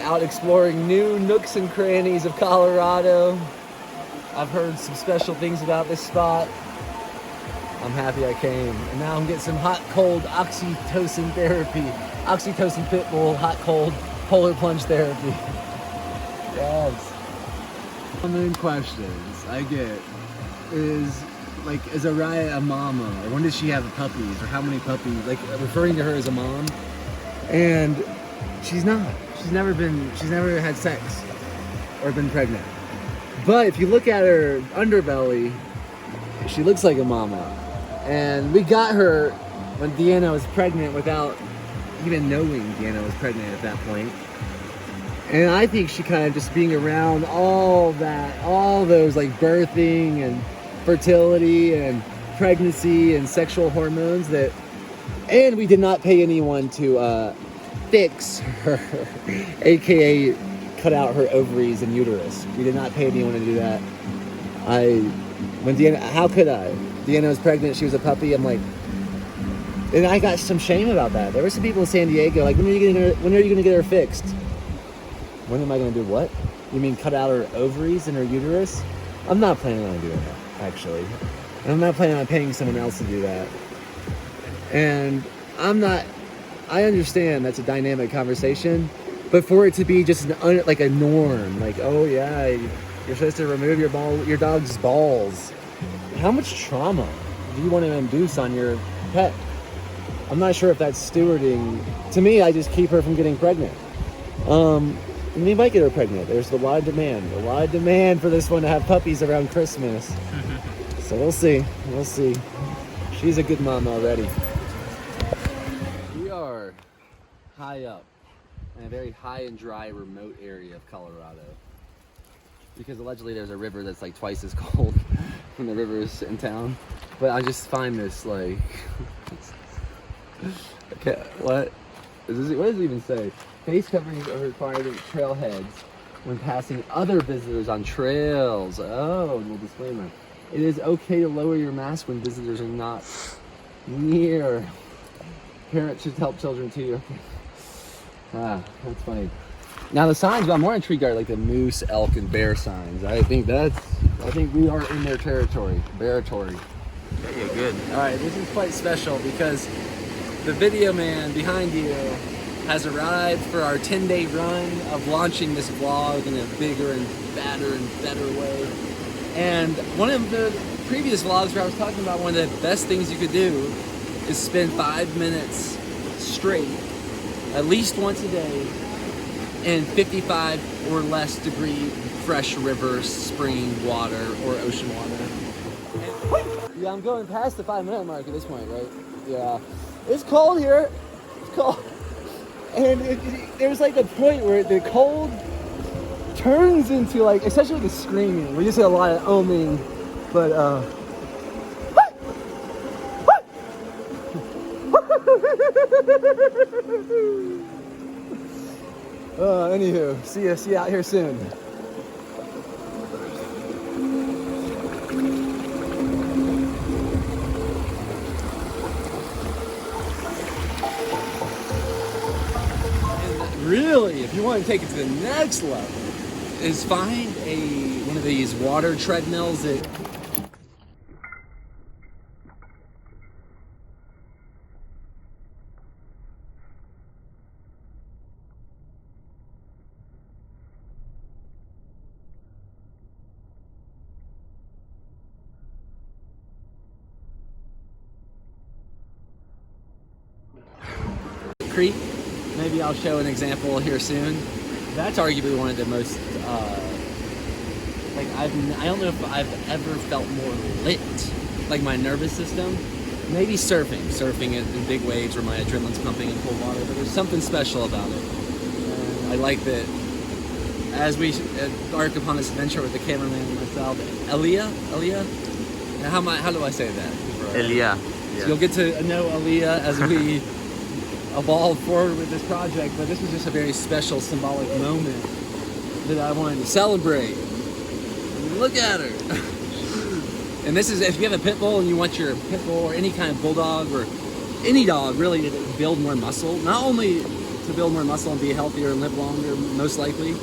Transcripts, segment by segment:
out exploring new nooks and crannies of Colorado. I've heard some special things about this spot. I'm happy I came. And now I'm getting some hot, cold oxytocin therapy. Oxytocin PitBull, hot, cold, polar plunge therapy. Yes. Common questions I get is, like, is Araya a mama? Or when did she have puppies? Or how many puppies? Like, referring to her as a mom. And she's not. She's never had sex or been pregnant. But if you look at her underbelly, she looks like a mama. And we got her when Deanna was pregnant without even knowing Deanna was pregnant at that point. And I think she kind of just being around all those like birthing and fertility and pregnancy and sexual hormones and we did not pay anyone to fix her, aka cut out her ovaries and uterus. We did not pay anyone to do that. How could I? Deanna was pregnant, she was a puppy, I'm like, and I got some shame about that. There were some people in San Diego like, when are you gonna get her fixed? When am I gonna do what? You mean cut out her ovaries and her uterus? I'm not planning on doing that, actually. And I'm not planning on paying someone else to do that. And I understand that's a dynamic conversation, but for it to be just like a norm, like, oh yeah, you're supposed to remove your dog's balls. How much trauma do you want to induce on your pet? I'm not sure if that's stewarding. To me, I just keep her from getting pregnant. And we might get her pregnant. There's a lot of demand for this one to have puppies around Christmas. So we'll see. She's a good mom already. We are high up in a very high and dry, remote area of Colorado. Because allegedly there's a river that's like twice as cold from the rivers in town. But I just find this like... Okay, what does it even say? Face coverings are required at trailheads when passing other visitors on trails. Oh, no disclaimer. It is okay to lower your mask when visitors are not near. Parents should help children too. Ah, that's funny. Now the signs I'm more intrigued are like the moose, elk, and bear signs. I think we are in their territory. Bearatory. Yeah, you're good. Alright, this is quite special because the video man behind you has arrived for our 10-day run of launching this vlog in a bigger and badder and better way. And one of the previous vlogs where I was talking about one of the best things you could do is spend 5 minutes straight, at least once a day, in 55 or less degree fresh river, spring water, or ocean water. Yeah, I'm going past the 5-minute mark at this point, right? Yeah. It's cold here. It's cold. And there's like a point where the cold turns into like, especially with the screaming. We just get a lot of oming, but anywho, see you out here soon. Really, if you want to take it to the next level, is find one of these water treadmills that Creek. Maybe I'll show an example here soon. That's arguably one of the most, I don't know if I've ever felt more lit, like my nervous system. Maybe surfing in big waves where my adrenaline's pumping in cold water, but there's something special about it. And I like that as we embark upon this adventure with the cameraman and myself, Elia? How do I say that? Elia. So you'll get to know Aaliyah as we evolve forward with this project, but this was just a very special symbolic moment that I wanted to celebrate. Look at her. And this is, if you have a pit bull and you want your pit bull or any kind of bulldog or any dog really to build more muscle, not only to build more muscle and be healthier and live longer, most likely.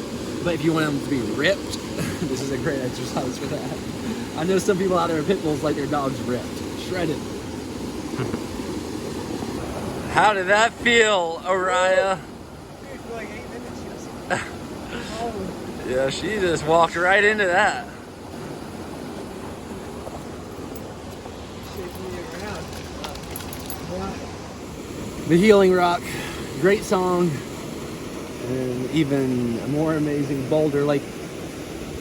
But if you want them to be ripped, this is a great exercise for that. I know some people out there with pit bulls like their dogs ripped, shredded. How did that feel, Araya? For like 8 minutes, Yeah, she just walked right into that. shaking me around. Wow. The Healing Rock, great song, and even a more amazing boulder. Like,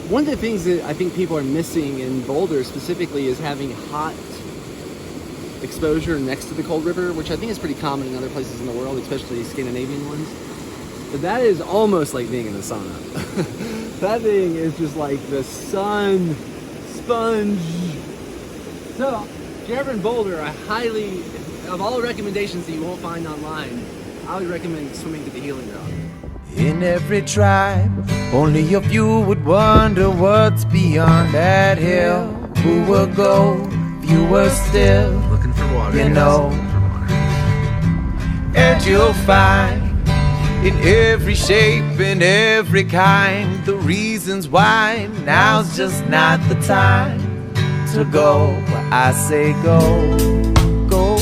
one of the things that I think people are missing in Boulder specifically is having hot exposure next to the cold river, which I think is pretty common in other places in the world, especially Scandinavian ones. But that is almost like being in the sauna. That thing is just like the sun sponge. So, if you're ever in Boulder, I highly, of all the recommendations that you won't find online, I would recommend swimming to the Healing Rock. In every tribe, only a few would wonder what's beyond that hill. Who will go? Fewer still. Looking for water. You know. And you'll find in every shape, in every kind, the reasons why now's just not the time to go. I say go, go,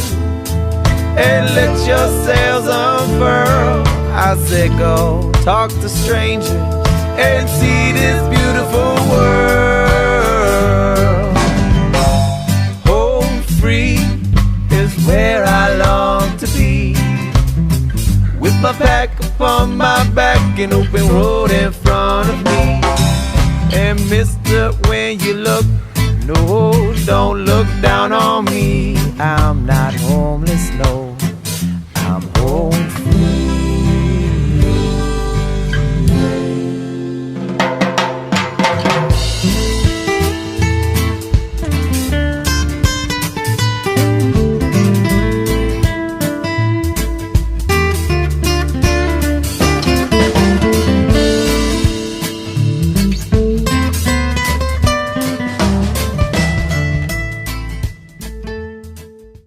and let your sails unfurl. I say go, talk to strangers and see this beautiful world. Home free is where I long to be, with my pack upon my back, an open road in front of me. And mister, when you look, no, don't look down on me.